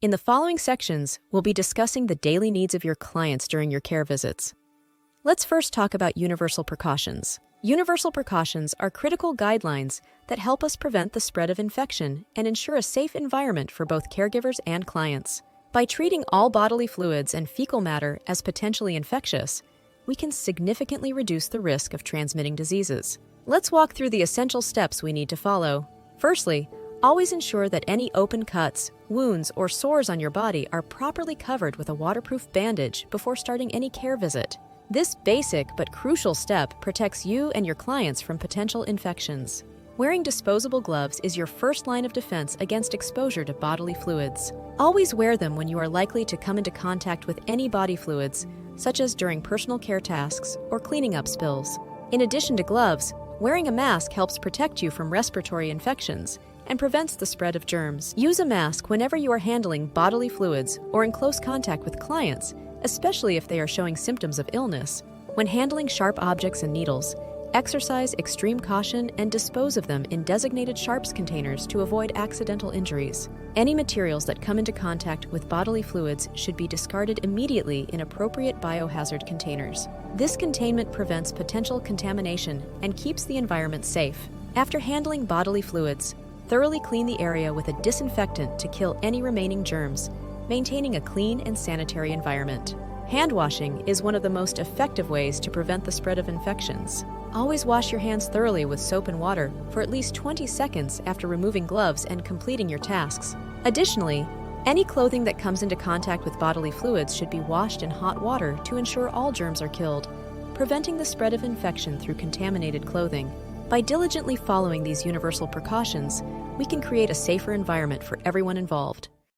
In the following sections, we'll be discussing the daily needs of your clients during your care visits. Let's first talk about universal precautions. Universal precautions are critical guidelines that help us prevent the spread of infection and ensure a safe environment for both caregivers and clients. By treating all bodily fluids and fecal matter as potentially infectious, we can significantly reduce the risk of transmitting diseases. Let's walk through the essential steps we need to follow. Firstly, always ensure that any open cuts, wounds, or sores on your body are properly covered with a waterproof bandage before starting any care visit. This basic but crucial step protects you and your clients from potential infections. Wearing disposable gloves is your first line of defense against exposure to bodily fluids. Always wear them when you are likely to come into contact with any body fluids, such as during personal care tasks or cleaning up spills. In addition to gloves, wearing a mask helps protect you from respiratory infections and prevents the spread of germs. Use a mask whenever you are handling bodily fluids or in close contact with clients, especially if they are showing symptoms of illness. When handling sharp objects and needles, exercise extreme caution and dispose of them in designated sharps containers to avoid accidental injuries. Any materials that come into contact with bodily fluids should be discarded immediately in appropriate biohazard containers. This containment prevents potential contamination and keeps the environment safe. After handling bodily fluids, thoroughly clean the area with a disinfectant to kill any remaining germs, maintaining a clean and sanitary environment. Hand washing is one of the most effective ways to prevent the spread of infections. Always wash your hands thoroughly with soap and water for at least 20 seconds after removing gloves and completing your tasks. Additionally, any clothing that comes into contact with bodily fluids should be washed in hot water to ensure all germs are killed, preventing the spread of infection through contaminated clothing. By diligently following these universal precautions, we can create a safer environment for everyone involved.